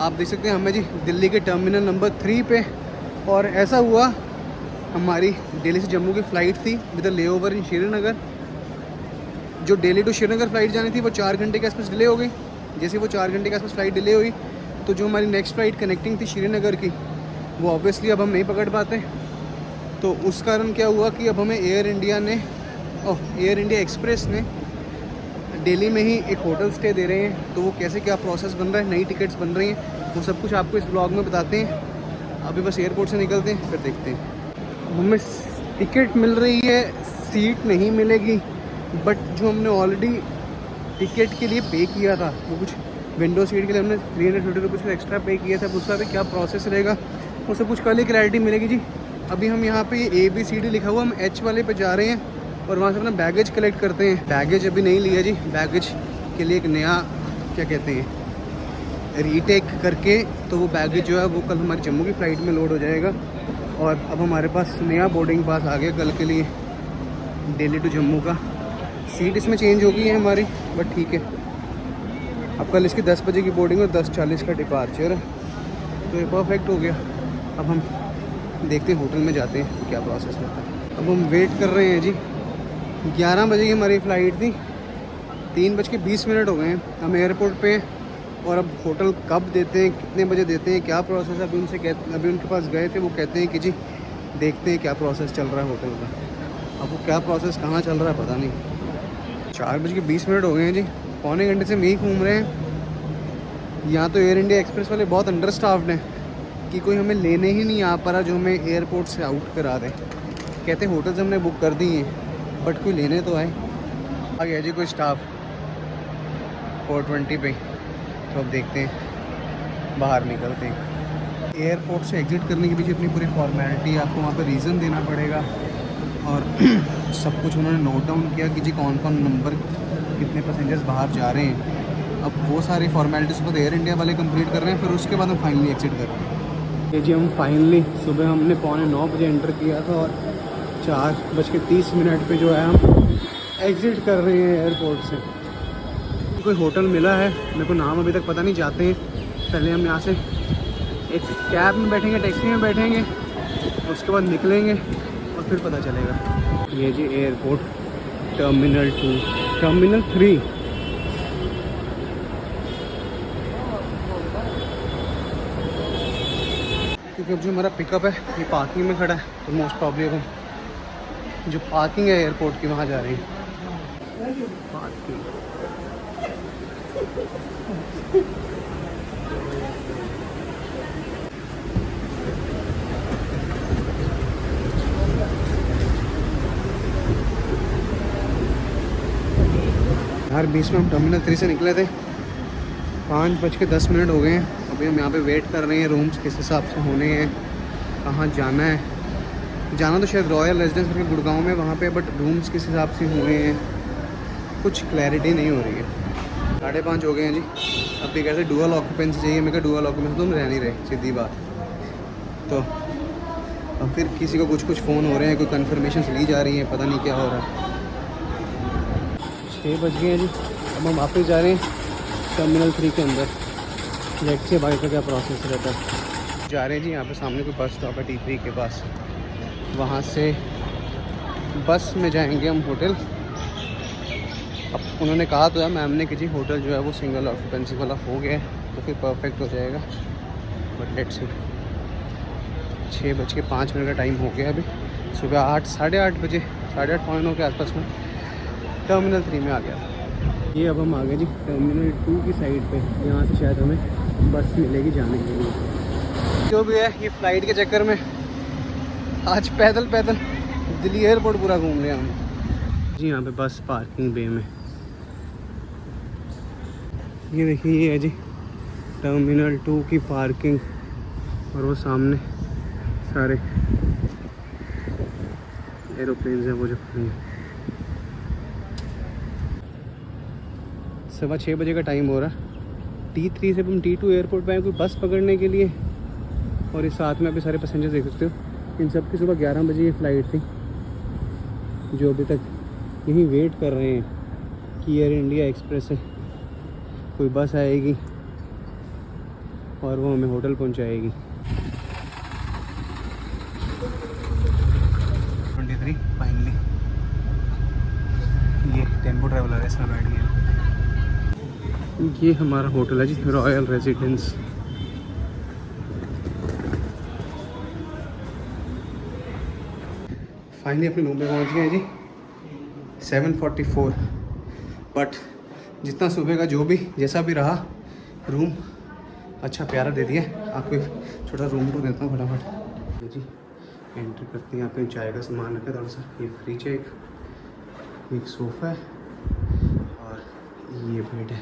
आप देख सकते हैं हमें जी दिल्ली के टर्मिनल नंबर 3 पे। और ऐसा हुआ, हमारी दिल्ली से जम्मू की फ़्लाइट थी विद ले ओवर इन श्रीनगर। जो दिल्ली टू श्रीनगर फ़्लाइट जानी थी वो 4 घंटे के आसपास डिले हो गई। जैसे वो 4 घंटे के आसपास फ़्लाइट डिले हुई तो जो हमारी नेक्स्ट फ़्लाइट कनेक्टिंग थी श्रीनगर की, वो ऑब्वियसली अब हम नहीं पकड़ पाते। तो उस कारण क्या हुआ कि अब हमें एयर इंडिया एक्सप्रेस ने दिल्ली में ही एक होटल स्टे दे रहे हैं। तो वो कैसे क्या प्रोसेस बन रहा है, नई टिकट्स बन रही हैं, वो सब कुछ आपको इस ब्लॉग में बताते हैं। अभी बस एयरपोर्ट से निकलते हैं, फिर देखते हैं। हमें टिकट मिल रही है, सीट नहीं मिलेगी, बट जो हमने ऑलरेडी टिकट के लिए पे किया था, वो कुछ विंडो सीट के लिए हमने 350 रुपीज़ का एक्स्ट्रा पे किया था, उसका भी क्या प्रोसेस रहेगा वो सब कुछ कल ही क्लैरिटी मिलेगी जी। अभी हम यहाँ पे ABCD लिखा हुआ, हम H वाले पे जा रहे हैं और वहाँ से अपना बैगेज कलेक्ट करते हैं। बैगेज अभी नहीं लिया जी, बैगेज के लिए एक नया क्या कहते हैं रीटेक करके, तो वो बैगेज जो है वो कल हमारी जम्मू की फ़्लाइट में लोड हो जाएगा। और अब हमारे पास नया बोर्डिंग पास आ गया कल के लिए दिल्ली टू जम्मू का। सीट इसमें चेंज हो गई है हमारी, बट ठीक है। अब कल इसकी 10 बजे की बोर्डिंग और 10:40 का डिपार्चर है, तो ये परफेक्ट हो गया। अब हम देखते हैं होटल में जाते हैं क्या प्रोसेस रहता है। अब हम वेट कर रहे हैं जी, 11 बजे की हमारी फ़्लाइट थी, 3:20 हो गए हैं, हम एयरपोर्ट पे हैं। और अब होटल कब देते हैं, कितने बजे देते हैं, क्या प्रोसेस है, अभी उनके पास गए थे, वो कहते हैं कि जी देखते हैं क्या प्रोसेस चल रहा है होटल का। अब वो क्या प्रोसेस कहाँ चल रहा है पता नहीं। 4:20 हो गए हैं जी, पौने घंटे से हम यहीं घूम रहे हैं। यहाँ तो एयर इंडिया एक्सप्रेस वाले बहुत अंडर स्टाफ्ड हैं कि कोई हमें लेने ही नहीं आ पा रहा जो हमें एयरपोर्ट से आउट करा दें। कहते हैं होटल्स हमने बुक कर दी हैं, बट कोई लेने तो आए। आ गया जी कोई स्टाफ 420 पे, तो अब देखते हैं, बाहर निकलते हैं। एयरपोर्ट से एग्ज़िट करने के पीछे अपनी पूरी फॉर्मेलिटी, आपको वहाँ पे रीज़न देना पड़ेगा और सब कुछ उन्होंने नोट डाउन किया कि जी कौन कौन नंबर कितने पैसेंजर्स बाहर जा रहे हैं। अब वो सारी फॉर्मेलिटीज़ को एयर इंडिया वाले कंप्लीट कर रहे हैं, फिर उसके बाद हम फाइनली एग्ज़िट कर रहे हैं। ये जी हम फाइनली सुबह हमने 8:45 बजे एंटर किया था और 4:30 पे जो है हम एग्ज़िट कर रहे हैं एयरपोर्ट से। कोई होटल मिला है, मेरे को नाम अभी तक पता नहीं, जाते हैं पहले हम यहाँ से एक कैब में बैठेंगे, टैक्सी में बैठेंगे, उसके बाद निकलेंगे और फिर पता चलेगा। ये जी एयरपोर्ट टर्मिनल 2, टर्मिनल 3। क्योंकि अब जो हमारा पिकअप है ये पार्किंग में खड़ा है, तो मोस्ट प्रॉब्ली अब हम जो पार्किंग है एयरपोर्ट की वहाँ जा रहे हैं। पार्किंग यार 20 में हम टर्मिनल 3 से निकले थे, 5:10 हो गए हैं। अभी हम यहाँ पे वेट कर रहे हैं रूम्स किस हिसाब से होने हैं, कहाँ जाना है। जाना तो शायद रॉयल रेजिडेंस करके गुड़गांव में वहाँ पे, बट रूम्स किस हिसाब से हुए हैं कुछ क्लैरिटी नहीं हो रही है। 5:30 हो गए हैं जी। अब भी कहते डुअल ऑक्यूपेंसी चाहिए, मैं कहा डुअल ऑक्यूपेंसी तुम रह नहीं रहे, सीधी बात। तो अब फिर किसी को कुछ फ़ोन हो रहे हैं, कोई कन्फर्मेशन ली जा रही है, पता नहीं क्या हो रहा है। 6 बज गए हैं जी, अब हम वापस जा रहे हैं टर्मिनल 3 के अंदर। लेट्स से भाई का क्या प्रोसेस रहता है। जा रहे हैं जी, यहाँ पे सामने कोई बस स्टॉप है T3 के पास, वहाँ से बस में जाएंगे हम होटल। अब उन्होंने कहा तो है मैम ने कि जी होटल जो है वो सिंगल ऑक्यूपेंसी वाला हो गया है, तो फिर परफेक्ट हो जाएगा। बट लेट्स सी, 6:05 का टाइम हो गया अभी। सुबह 8, 8:30 बजे, 8:30 पौने 9 के आसपास में टर्मिनल 3 में आ गया। ये अब हम आ गए जी टर्मिनल 2 की साइड पे, यहाँ से शायद हमें बस मिलेगी जाने के लिए। जो भी है ये फ़्लाइट के चक्कर में आज पैदल दिल्ली एयरपोर्ट पूरा घूम लिया हम जी। यहाँ पे बस पार्किंग बे में ये देखिए, ये है जी टर्मिनल 2 की पार्किंग, और वो सामने सारे एरोप्लेन्स हैं वो जो खड़ी हैं। 6:15 बजे का टाइम हो रहा है। T3 से हम T2 एयरपोर्ट पे आए कोई बस पकड़ने के लिए, और इस साथ में अभी सारे पैसेंजर देख सकते हो। इन सब की सुबह 11 बजे ये फ़्लाइट थी, जो अभी तक यहीं वेट कर रहे हैं कि एयर इंडिया एक्सप्रेस है कोई बस आएगी और वो हमें होटल पहुंचाएगी। 23 फाइनली ये टेम्पो ट्रैवलर है, इसमें बैठ गया। ये हमारा होटल है जी, रॉयल रेजिडेंस। फाइनली अपने रूम पे पहुंच गए हैं जी। 7:44। बट जितना सुबह का जो भी जैसा भी रहा, रूम अच्छा प्यारा दे दिया। आपको एक छोटा रूम टूर देता हूँ फटाफट जी। एंट्री करते हैं, यहाँ पे चाय का सामान रखा है थोड़ा सा। ये फ्रिज है, एक सोफ़ा है और ये बेड है।